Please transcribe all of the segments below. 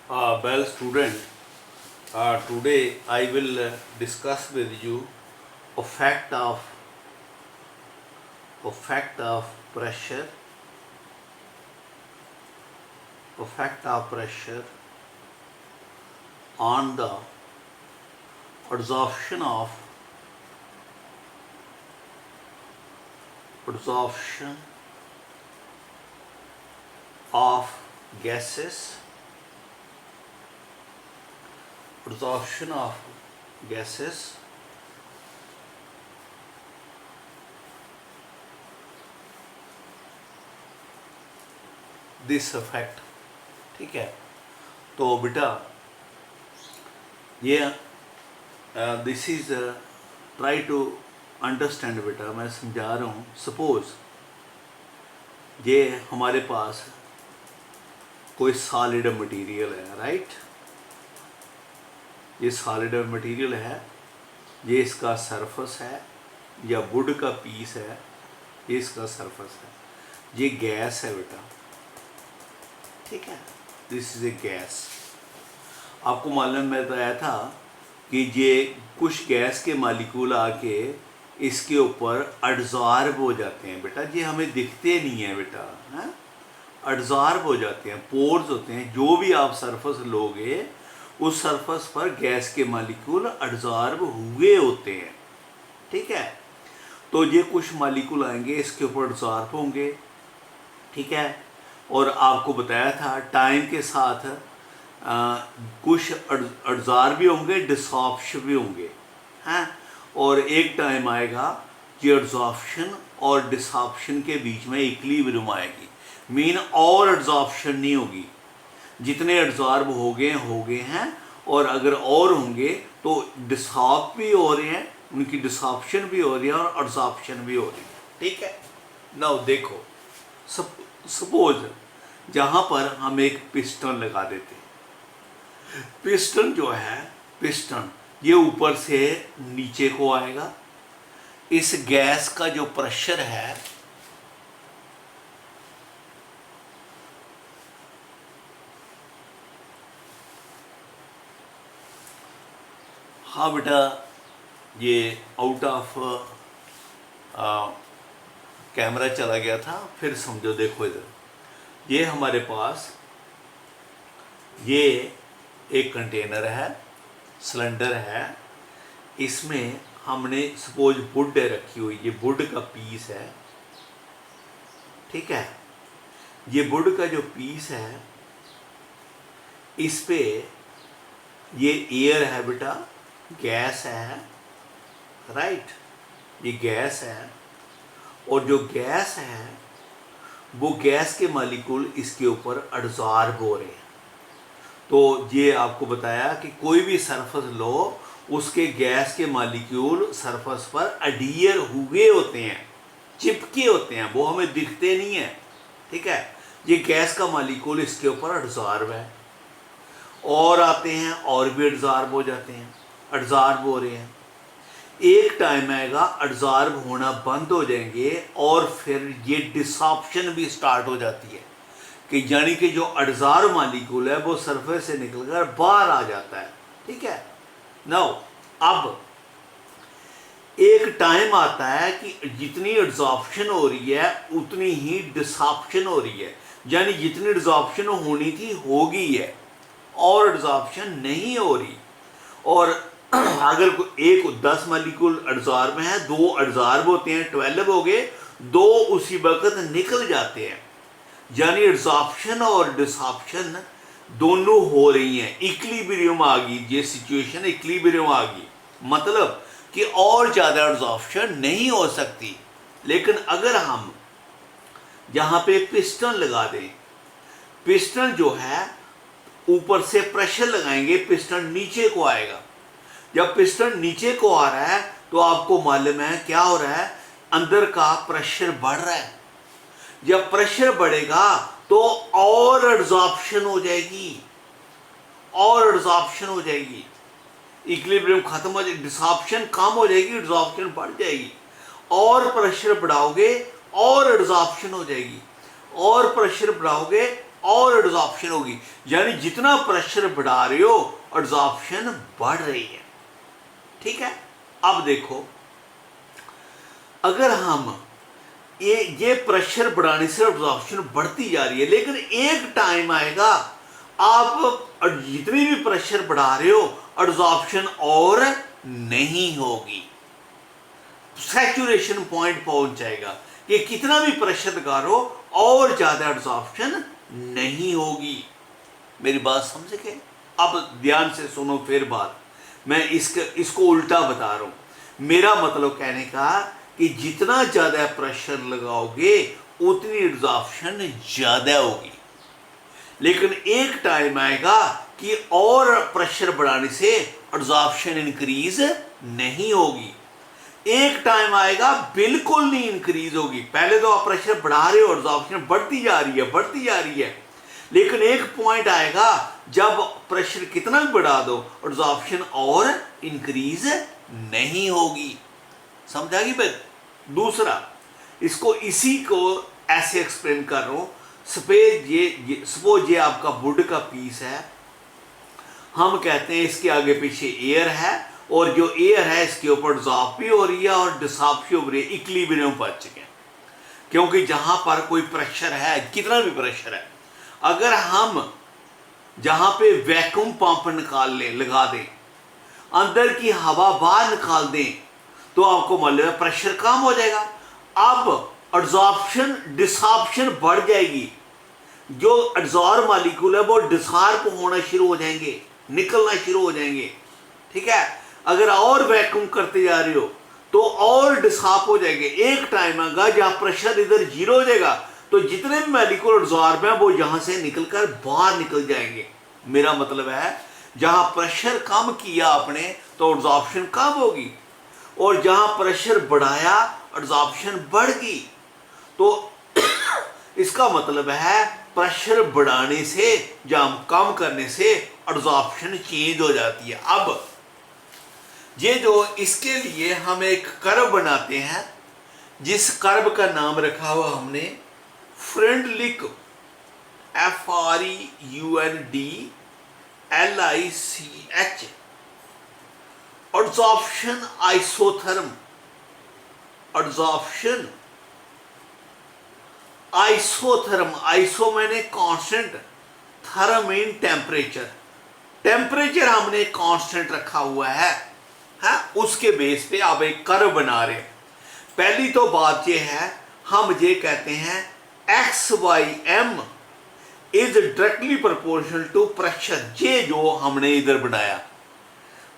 Well, student, today I will discuss with you effect of pressure, on the absorption of absorption of gases, absorption of gases this effect. ठीक है, तो बेटा ये this is try to understand बेटा, मैं समझा रहा हूँ। सपोज ये हमारे पास कोई सॉलिड मटेरियल है, राइट। ये सॉलिड मटेरियल है, ये इसका सरफेस है या वुड का पीस है, ये इसका सरफेस है। ये गैस है बेटा, ठीक है, दिस इज ए गैस। आपको मालूम मैं बताया था कि ये कुछ गैस के मालिक्यूल आके इसके ऊपर अब्जॉर्ब हो जाते हैं बेटा। ये हमें दिखते नहीं है बेटा, हैं, अब्जॉर्ब हो जाते हैं, पोर्स होते हैं। जो भी आप सरफेस लोगे उस सरफेस पर गैस के मालिक्यूल अब्जॉर्ब हुए होते हैं, ठीक है। तो ये कुछ मालिक्यूल आएंगे इसके ऊपर अब्जॉर्ब होंगे, ठीक है। और आपको बताया था टाइम के साथ कुछ अब्जॉर्ब भी होंगे, डिसॉर्प्शन भी होंगे, हैं। और एक टाइम आएगा कि अब्जॉर्प्शन और डिसॉर्प्शन के बीच में इक्विलिब्रियम आएगी, मीन और अब्जॉर्प्शन नहीं होगी। जितने अब्जॉर्ब हो गए हैं, और अगर और होंगे तो डिसॉर्ब भी हो रहे हैं, उनकी डिसॉर्प्शन भी हो रही है और अब्जॉर्प्शन भी हो रही है, ठीक है। नाउ देखो, सपोज जहाँ पर हम एक पिस्टन लगा देते हैं। पिस्टन जो है, पिस्टन ये ऊपर से नीचे को आएगा। इस गैस का जो प्रेशर है हाँ बेटा, ये आउट ऑफ कैमरा चला गया था, फिर समझो। देखो इधर, ये हमारे पास ये एक कंटेनर है, सिलेंडर है। इसमें हमने सपोज वुड रखी हुई, ये वुड का पीस है, ठीक है। ये वुड का जो पीस है, इस पे ये एयर है बेटा, गैस है, राइट। ये गैस है, और जो गैस है वो गैस के मालिक्यूल इसके ऊपर अब्जॉर्ब हो रहे हैं। तो ये आपको बताया कि कोई भी सरफेस लो, उसके गैस के मालिक्यूल सरफेस पर अडियर हुए होते हैं, चिपके होते हैं, वो हमें दिखते नहीं है, ठीक है। ये गैस का मालिक्यूल इसके ऊपर अब्जॉर्ब है, और आते हैं और भी अब्जॉर्ब हो जाते हैं, अब्जॉर्ब हो रहे हैं। एक टाइम आएगा अब्जॉर्ब होना बंद हो जाएंगे, और फिर ये डिसॉर्प्शन भी स्टार्ट हो जाती है, कि यानी कि जो अब्जॉर्ब मालिक्यूल है वो सरफेस से निकलकर बाहर आ जाता है, ठीक है। नाउ अब एक टाइम आता है कि जितनी अब्जॉर्प्शन हो रही है उतनी ही डिसॉर्प्शन हो रही है, यानी जितनी अब्जॉर्प्शन होनी थी हो गई है, और अब्जॉर्प्शन नहीं हो रही। और अगर एक 10 मालिक्यूल अब्जॉर्ब हैं, 2 अब्जॉर्ब होते हैं, 12 हो गए, 2 उसी वक्त निकल जाते हैं, यानी अब्जॉर्प्शन और डिसॉर्प्शन दोनों हो रही हैं। इक्विलिब्रियम आ गई, ये सिचुएशन इक्विलिब्रियम आ गई, मतलब कि और ज़्यादा अब्जॉर्प्शन नहीं हो सकती। लेकिन अगर हम यहाँ पे पिस्टन लगा दें, पिस्टन जो है ऊपर से प्रेशर लगाएंगे, पिस्टन नीचे को आएगा। जब पिस्टन नीचे को आ रहा है तो आपको मालूम है क्या हो रहा है, अंदर का प्रेशर बढ़ रहा है। जब प्रेशर बढ़ेगा तो और एब्जॉर्प्शन हो जाएगी, और एब्जॉर्प्शन हो जाएगी, इक्विलिब्रियम खत्म हो जाएगी, डिसॉर्प्शन कम हो जाएगी, एब्जॉर्प्शन बढ़ जाएगी। और प्रेशर बढ़ाओगे और एब्जॉर्प्शन हो जाएगी, और प्रेशर बढ़ाओगे और एड्सॉर्प्शन होगी, यानी जितना प्रेशर बढ़ा रहे हो एड्सॉर्प्शन बढ़ रही है। ठीक है, अब देखो अगर हम ये प्रेशर बढ़ाने से एब्जॉर्प्शन बढ़ती जा रही है, लेकिन एक टाइम आएगा आप जितनी भी प्रेशर बढ़ा रहे हो एब्जॉर्प्शन और नहीं होगी, सैचुरेशन पॉइंट पहुंच जाएगा कि कितना भी प्रेशर लगा रहे हो और ज्यादा एब्जॉर्प्शन नहीं होगी। मेरी बात समझ गए? अब ध्यान से सुनो फिर बात, मैं इसको उल्टा बता रहा हूं। मेरा मतलब कहने का कि जितना ज्यादा प्रेशर लगाओगे उतनी एब्जॉर्प्शन ज्यादा होगी, लेकिन एक टाइम आएगा कि और प्रेशर बढ़ाने से एब्जॉर्प्शन इंक्रीज नहीं होगी। एक टाइम आएगा बिल्कुल नहीं इंक्रीज होगी। पहले तो आप प्रेशर बढ़ा रहे हो, एब्जॉर्प्शन बढ़ती जा रही है, लेकिन एक पॉइंट आएगा जब प्रेशर कितना भी बढ़ा दो एब्जॉर्प्शन और इंक्रीज नहीं होगी। समझा गई बात? दूसरा, इसको इसी को ऐसे एक्सप्लेन कर रहा हूं। सपोज ये आपका वुड का पीस है, हम कहते हैं इसके आगे पीछे एयर है और जो एयर है इसके ऊपर एब्जॉर्ब भी हो रही है और डिसॉर्ब भी हो रही है, इक्विलिब्रियम पहुंच चुके हैं। क्योंकि जहां पर कोई प्रेशर है, कितना भी प्रेशर है, अगर हम जहां पे वैक्यूम पंप लगा दें, अंदर की हवा बाहर निकाल दें, तो आपको मालूम है प्रेशर कम हो जाएगा। अब एब्जॉर्प्शन डिसॉर्प्शन बढ़ जाएगी, जो एब्जॉर्ब मॉलिक्यूल है वो डिसॉर्ब होना शुरू हो जाएंगे, निकलना शुरू हो जाएंगे। ठीक है, अगर और वैक्यूम करते जा रहे हो तो और डिसॉर्ब हो जाएंगे। एक टाइम आएगा जहां प्रेशर इधर जीरो हो जाएगा, तो जितने भी मॉलिक्यूल एब्जॉर्ब हैं वो यहां से निकलकर बाहर निकल जाएंगे। मेरा मतलब है जहां प्रेशर कम किया आपने तो एब्जॉर्प्शन कम होगी, और जहां प्रेशर बढ़ाया एब्जॉर्प्शन बढ़ गई। तो इसका मतलब है प्रेशर बढ़ाने से या कम करने से एब्जॉर्प्शन चेंज हो जाती है। अब ये जो इसके लिए हम एक कर्व बनाते हैं, जिस कर्व का नाम रखा हुआ हमने Freundlich, FREUNDLICH, adsorption isotherm, adsorption isotherm, iso मैंने constant, therm mean temperature, temperature हमने कांस्टेंट रखा हुआ है, उसके बेस पे आप एक कर्व बना रहे हैं। पहली तो बात ये है, हम ये कहते हैं XYM is directly proportional to pressure. ये जो हमने इधर बनाया,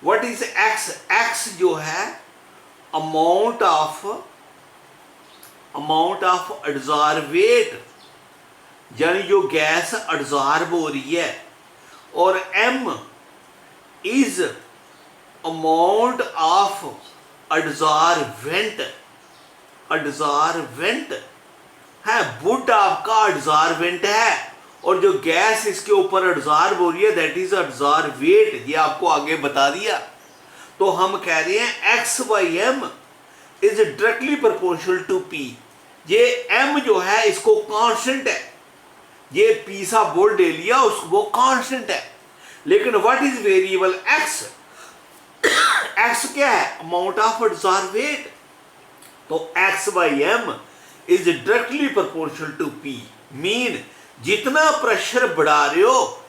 व्हाट इज X? X जो है अमाउंट ऑफ एड्सॉर्बेट, यानी जो गैस एड्सॉर्ब हो रही है, और M is amount of adsorbent है। वुड आपका एड्सॉर्बेंट है और जो गैस इसके ऊपर एड्सॉर्ब हो रही है दैट इज एड्सॉर्बेट। ये आपको आगे बता दिया। तो हम कह रहे हैं XYM is directly proportional to P। ये M जो है इसको कांस्टेंट है, ये P सा बोल दे लिया, वो कांस्टेंट है, लेकिन what is variable X? X क्या है? Amount of adsorbate. तो XYM is directly proportional to P, mean जितना प्रेशर बढ़ा रहे हो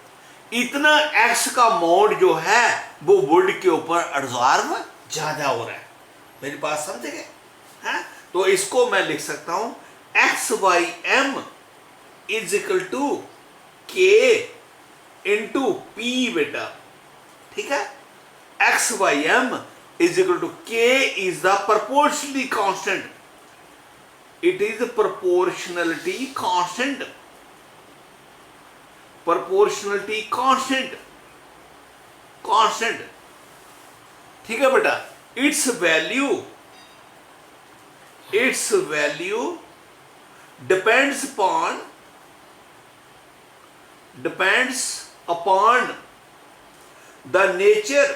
इतना X का अमाउंट जो है वो वुड के ऊपर एड्सॉर्ब ज्यादा हो रहा है। मेरी बात समझ गए? तो इसको मैं लिख सकता हूं XYM is equal to K into P बेटा। ठीक है, XYM is equal to K is the proportionality constant. It is the proportionality constant. Proportionality constant. Constant. ठीक है बेटा, its value depends upon the nature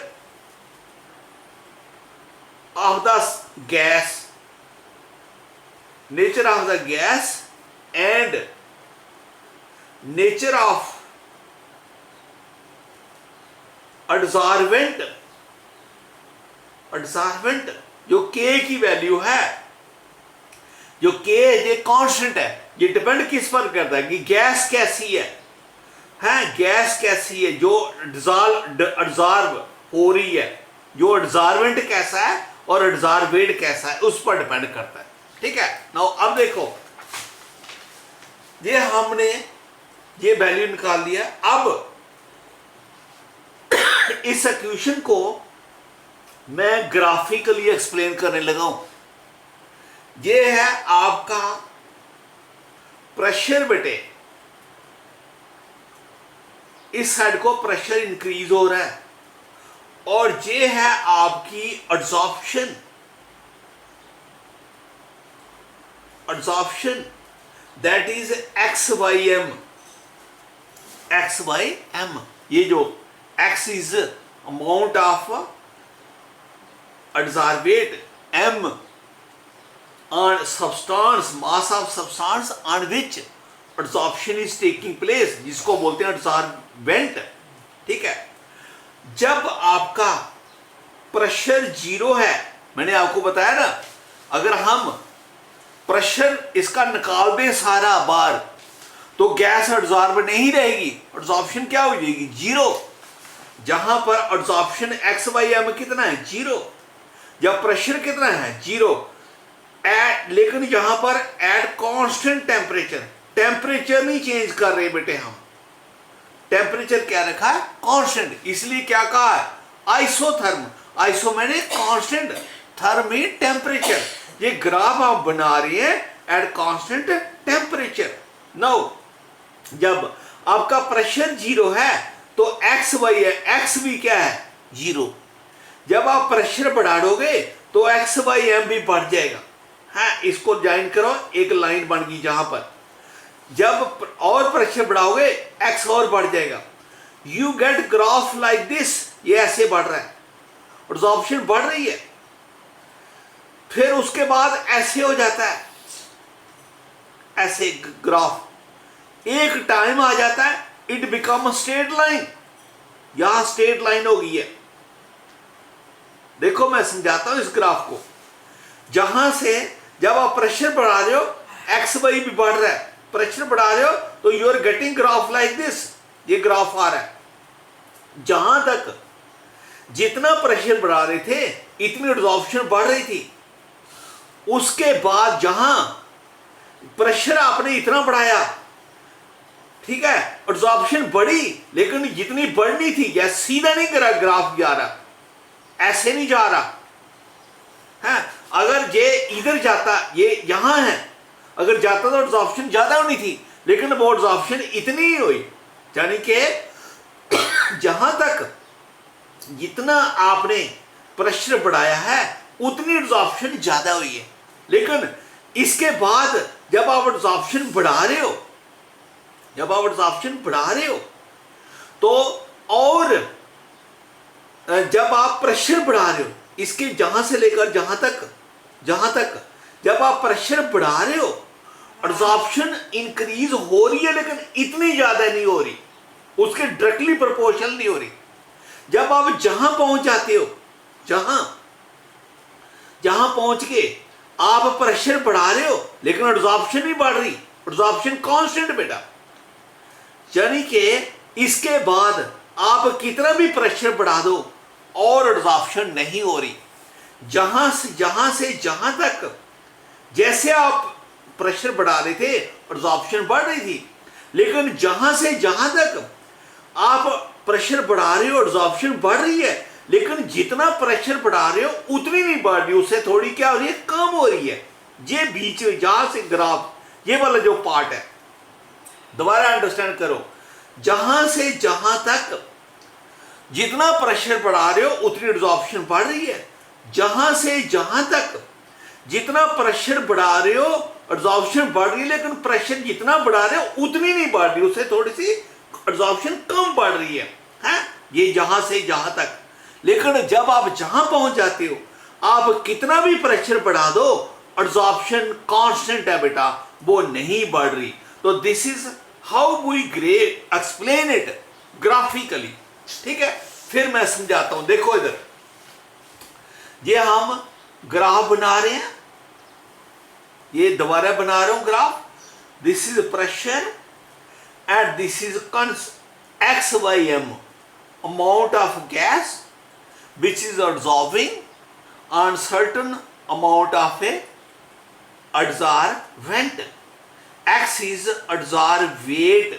of the gas, and nature of adsorbent, adsorbent जो के की value है, जो के ये कांस्टेंट है, ये डिपेंड किस पर करता है कि गैस कैसी है, गैस कैसी है, जो एडसॉर्ब हो रही है, जो एडसॉर्बेंट कैसा है और एडसॉर्बेड कैसा है, उस पर डिपेंड करता है। ठीक है। नाउ अब देखो, ये हमने ये वैल्यू निकाल लिया। अब इस इक्वेशन को मैं ग्राफिकली एक्सप्लेन करने लगा हूं। ये है आपका प्रेशर बेटे, इस साइड को प्रेशर इंक्रीज हो रहा है, और ये है आपकी adsorption, adsorption that is X by M, X by M. ये जो X is amount of adsorbate, M on substance, mass of substance on which adsorption is taking place, जिसको बोलते हैं adsorbent। ठीक है। जब आपका प्रेशर जीरो है, मैंने आपको बताया ना, अगर हम प्रेशर इसका निकाल दें सारा बार, तो गैस एडसॉर्ब नहीं रहेगी, एडसॉर्प्शन क्या हो जाएगी? जीरो। जहां पर एडसॉर्प्शन एक्स बाई एम कितना है? जीरो। जब प्रेशर कितना है? जीरो। लेकिन यहां पर एट कांस्टेंट टेम्परेचर, टेम्परेचर नहीं चेंज कर रहे बेटे, हम टेम्परेचर क्या रखा है? कांस्टेंट। इसलिए क्या कहा है? आइसोथर्म। आइसो मैंने कांस्टेंट, थर्म में टेम्परेचर। ये ग्राफ आप बना रहे हैं एट कांस्टेंट टेम्परेचर। नाउ जब आपका प्रेशर जीरो है तो एक्स वाई है, एक्स भी क्या है? जीरो। जब आप प्रेशर बढ़ा दोगे तो एक्स बाई एम भी बढ़ जाएगा। इसको ज्वाइन करो, एक लाइन बन गई जहां पर जब और प्रेशर बढ़ाओगे एक्स और बढ़ जाएगा। You get graph like this, ये ऐसे बढ़ रहा है, एब्जॉर्प्शन बढ़ रही है। फिर उसके बाद ऐसे हो जाता है, ऐसे ग्राफ एक टाइम आ जाता है, इट बिकम स्ट्रेट लाइन। यहां स्ट्रेट लाइन हो गई है। देखो मैं समझाता हूं इस ग्राफ को। जहां से जब आप प्रेशर बढ़ा रहे हो, एक्स वाई भी बढ़ रहा है, प्रेशर बढ़ा रहे हो तो you are getting graph like this, ये ग्राफ आ रहा है। जहां तक जितना प्रेशर बढ़ा रहे थे इतनी एब्जॉर्प्शन बढ़ रही थी। उसके बाद जहां प्रेशर आपने इतना बढ़ाया, ठीक है, एब्जॉर्प्शन बढ़ी, लेकिन जितनी बढ़नी थी, या सीधा नहीं करा ग्राफ जा रहा, ऐसे नहीं जा रहा है। अगर ये इधर जाता, ये यहां है, अगर जाता तो एब्जॉर्प्शन ज्यादा होनी थी, लेकिन वो एब्जॉर्प्शन इतनी ही हुई। यानी कि जहां तक जितना आपने प्रेशर बढ़ाया है उतनी एब्जॉर्प्शन ज्यादा हुई है। लेकिन इसके बाद जब आप एब्जॉर्प्शन बढ़ा रहे हो, जब आप एब्जॉर्प्शन बढ़ा रहे हो तो, और जब आप प्रेशर बढ़ा रहे हो, इसके जहां से लेकर जहां तक जब आप प्रेशर बढ़ा रहे हो, एब्जॉर्प्शन इंक्रीज हो रही है, लेकिन इतनी ज्यादा नहीं हो रही, उसके डायरेक्टली प्रोपोर्शनल नहीं हो रही। जब आप जहां पहुंच जाते हो, जहां पहुंच के आप प्रेशर बढ़ा रहे हो, लेकिन एब्जॉर्प्शन नहीं बढ़ रही, एब्जॉर्प्शन कांस्टेंट बेटा। यानी कि इसके बाद आप कितना भी प्रेशर बढ़ा दो और एब्जॉर्प्शन नहीं हो रही। जहां से जहां तक जैसे आप प्रेशर बढ़ा रहे थे एब्जॉर्प्शन बढ़ रही थी, लेकिन जहां से जहां तक आप प्रेशर बढ़ा रहे हो एब्जॉर्प्शन बढ़ रही है, लेकिन जितना प्रेशर बढ़ा रहे हो उतनी नहीं बढ़ रही, उससे थोड़ी क्या हो रही है? कम हो रही है। ये बीच में जहां से ग्राफ, ये वाला जो पार्ट है, दोबारा अंडरस्टैंड करो। जहां से जहां तक जितना प्रेशर बढ़ा रहे हो उतनी एब्जॉर्प्शन बढ़ रही है। जहां से जहां तक जितना प्रेशर बढ़ा रहे हो एब्जॉर्प्शन बढ़ रही है, लेकिन प्रेशर जितना बढ़ा रहे हो उतनी नहीं बढ़ रही, उससे थोड़ी सी एब्जॉर्प्शन कम बढ़ रही है, ये जहां से जहां तक। लेकिन जब आप जहां पहुंच जाते हो, आप कितना भी प्रेशर बढ़ा दो, एब्जॉर्प्शन कांस्टेंट है बेटा, वो नहीं बढ़ रही। तो this is how we explain it graphically. ठीक है, फिर मैं समझाता हूं। देखो इधर, ये हम ग्राफ बना रहे हैं, ये दोबारा बना रहा हूं graph. This is pressure and this is X Y M, amount of gas which is absorbing on certain amount of a adsorbent. X is adsorbed weight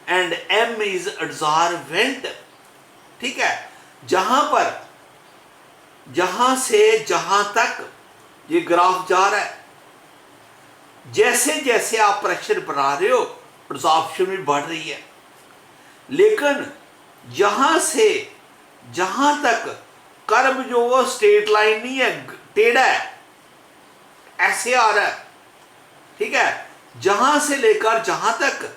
and M is adsorbent। ठीक है, जहां से जहां तक ये ग्राफ जा रहा है, जैसे जैसे आप प्रेशर बढ़ा रहे हो एब्जॉर्प्शन भी बढ़ रही है, लेकिन जहां से जहां तक कर्व जो वो स्ट्रेट लाइन नहीं है, टेढ़ा है, ऐसे आ रहा है। ठीक है, जहां से लेकर जहां तक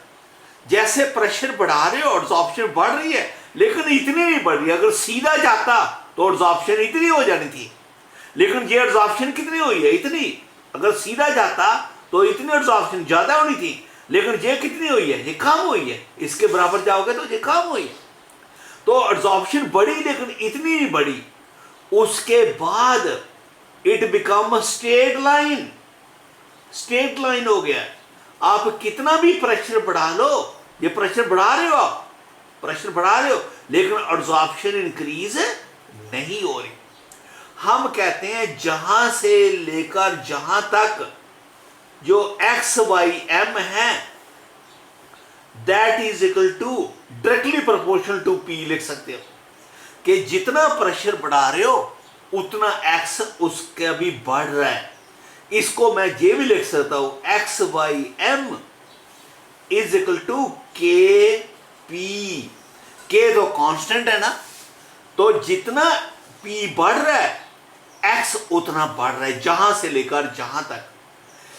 जैसे प्रेशर बढ़ा रहे हो एब्जॉर्प्शन बढ़ रही है, लेकिन इतनी नहीं बढ़ रही। अगर सीधा जाता तो एब्जॉर्प्शन इतनी हो जानी थी, लेकिन ये एब्जॉर्प्शन कितनी हुई है? इतनी। अगर सीधा जाता तो इतनी एब्जॉर्प्शन ज्यादा होनी थी, लेकिन ये कितनी हुई है? ये कम हुई है। इसके बराबर जाओगे तो ये कम हुई है। तो एब्जॉर्प्शन बढ़ी लेकिन इतनी नहीं बढ़ी। उसके बाद it become straight line, straight line हो गया। आप कितना भी प्रेशर बढ़ा लो, ये प्रेशर बढ़ा रहे हो, आप प्रेशर बढ़ा रहे हो, लेकिन एब्जॉर्प्शन इंक्रीज नहीं हो रही। हम कहते हैं जहां से लेकर जहां तक जो एक्स वाई एम है, that is equal to directly proportional to P. लिख सकते हो कि जितना प्रेशर बढ़ा रहे हो उतना एक्स उसका भी बढ़ रहा है। इसको मैं ये भी लिख सकता हूं, X Y M is equal to K P. K तो कांस्टेंट है ना, तो जितना पी बढ़ रहा है एक्स उतना बढ़ रहा है जहां से लेकर जहां तक।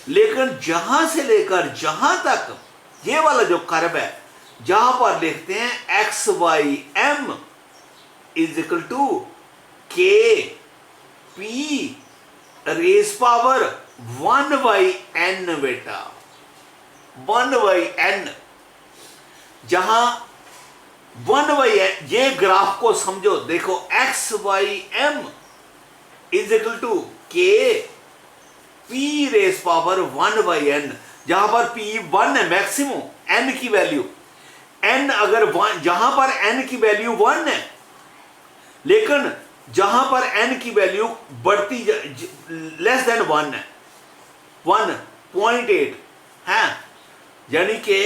लेकिन जहां से लेकर जहां तक ये वाला जो कर्व है, जहां पर लिखते हैं X Y M is equal to K P raise power 1/n बेटा, 1/n। जहां 1/n, ये ग्राफ को समझो। देखो X Y M is equal to K P raise power 1/n, जहां पर पी 1 है मैक्सिमम, n की वैल्यू n अगर 1, जहां पर n की वैल्यू 1 है, लेकिन जहां पर n की वैल्यू बढ़ती लेस देन 1 है, 1.8 है, यानी कि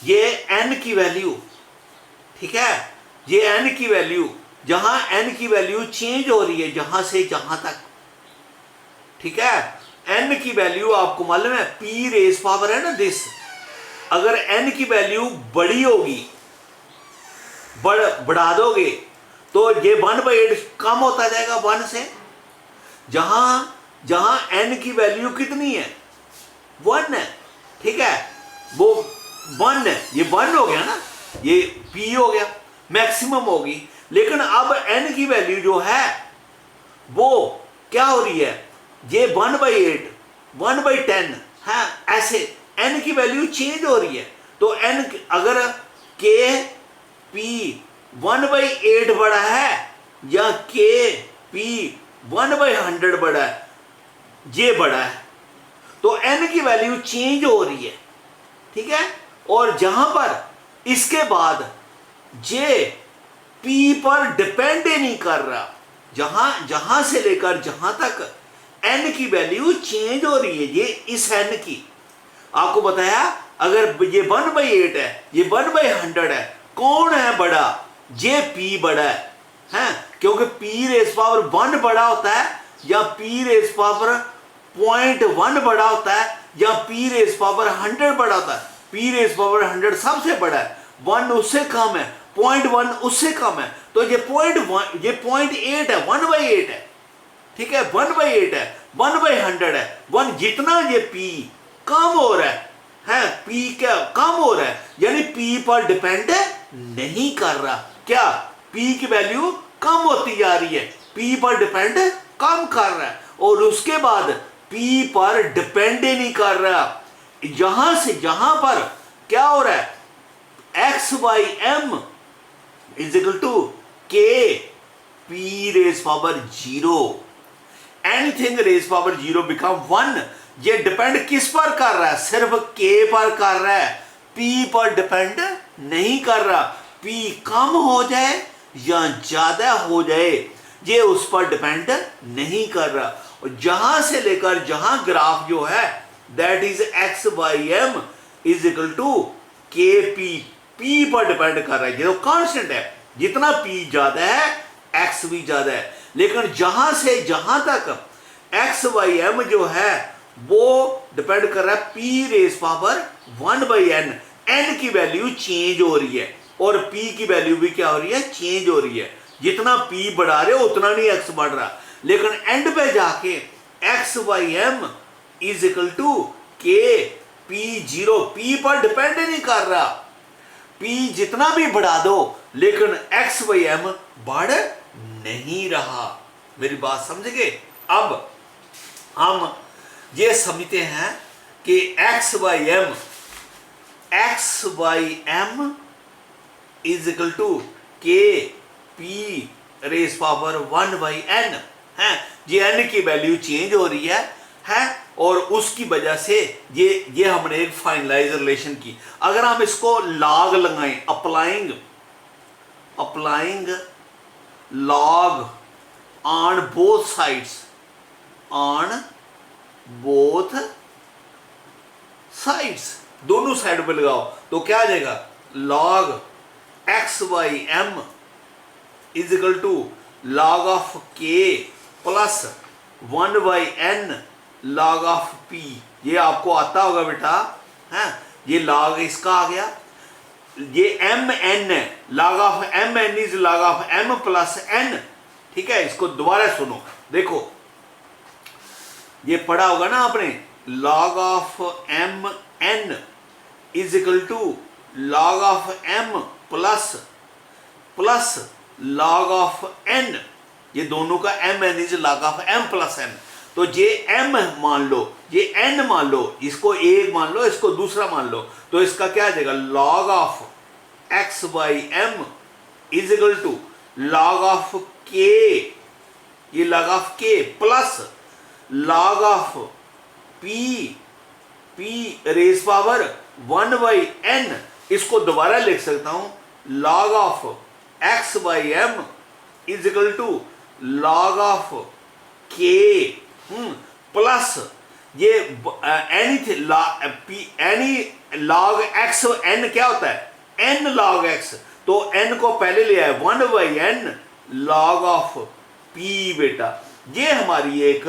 ये n की वैल्यू, ठीक है, ये n की वैल्यू, जहां n की वैल्यू चेंज हो रही है जहां से जहां तक, ठीक है। n की वैल्यू आपको मालूम है p रेज पावर है ना दिस, अगर n की वैल्यू बड़ी होगी, बढ़ा दोगे तो ये 1/8 कम होता जाएगा 1 से। जहां n की वैल्यू कितनी है? 1 है, ठीक है, वो 1 है, ये 1 हो गया ना, ये p हो गया, मैक्सिमम होगी। लेकिन अब n की वैल्यू जो है वो क्या हो रही है? ये 1/8, 1/10 है, ऐसे n की वैल्यू चेंज हो रही है। तो n अगर k p 1/8 बड़ा है या k p 1/100 बड़ा है, ये बड़ा है, तो n की वैल्यू चेंज हो रही है, ठीक है। और जहां पर इसके बाद j p पर डिपेंड ही नहीं कर रहा, जहां से लेकर जहां तक n की वैल्यू चेंज हो रही है, ये इस n की आपको बताया, अगर ये 1/8 है, ये 1/100 है, कौन है बड़ा? जे p बड़ा है, क्योंकि p रेज पावर 1 बड़ा होता है, या p रेज पावर 0.1 बड़ा होता है, या p रेज पावर 100 बड़ा होता है। p रेज पावर 100 सबसे बड़ा है, 1 उससे कम है, 0.1 उससे कम है, तो ये 0.1, ये 0.8 है, 1/8 है, ठीक है, 1/8 है, 1/100 है। 1 जितना ये p कम हो रहा है, p क्या कम हो रहा है, यानी p पर डिपेंड नहीं कर रहा। क्या? p की वैल्यू कम होती जा रही है, p पर डिपेंड कम कर रहा है। और उसके बाद p पर डिपेंड ही नहीं कर रहा, यहां से यहां पर क्या हो रहा है, X by M is equal to K P raise power 0, anything raise power 0 become 1। ये डिपेंड किस पर कर रहा है, सिर्फ के पर कर रहा है, पी पर डिपेंड नहीं कर रहा। पी कम हो जाए या ज्यादा हो जाए ये उस पर डिपेंड नहीं कर रहा। और जहां से लेकर जहां ग्राफ जो है that is X by M is equal to K P, P पर डिपेंड कर रहा है, ये तो कांस्टेंट है, जितना पी ज्यादा है एक्स भी ज्यादा है। लेकिन जहां से जहां तक एक्स बाई एम जो है वो डिपेंड कर रहा है P raise power 1 by N, N की वैल्यू चेंज हो रही है और पी की वैल्यू भी क्या हो रही है, चेंज हो रही है। जितना पी बढ़ा रहे हो उतना नहीं एक्स बढ़ रहा, लेकिन एंड पे जाके X by M is equal to K P 0, P पर डिपेंड नहीं कर रहा। पी जितना भी बढ़ा दो लेकिन एक्स बाई एम बढ़ नहीं रहा। मेरी बात समझ गए। अब हम ये समझते हैं कि X by M is equal to K P raise power 1 by N है। ये एन की वैल्यू चेंज हो रही है और उसकी वजह से ये हमने एक फाइनलाइज रिलेशन की। अगर हम इसको लॉग लगाएं, applying log on both sides, दोनों साइड पे लगाओ तो क्या आ जाएगा, log X by M is equal to log of K plus 1 by N log of P. ये आपको आता होगा बेटा, है ये लॉग इसका आ गया, ये एम एन है, log of M N is log of M plus N. ठीक है, इसको दोबारा सुनो, देखो ये पढ़ा होगा ना आपने, log of M N is equal to log of M plus log of N. ये दोनों का M N is log of M plus N. तो ये एम मान लो, ये एन मान लो, इसको एक मान लो, इसको दूसरा मान लो, तो इसका क्या आ जाएगा, log of X by M is equal to log of K, ये log of K plus log of P raise power 1 by N. इसको दोबारा लिख सकता हूं, log of X by M is equal to log of K plus ये any log X, N क्या होता है, एन लॉग एक्स, तो एन को पहले ले आए 1 by N log of P. बेटा ये हमारी एक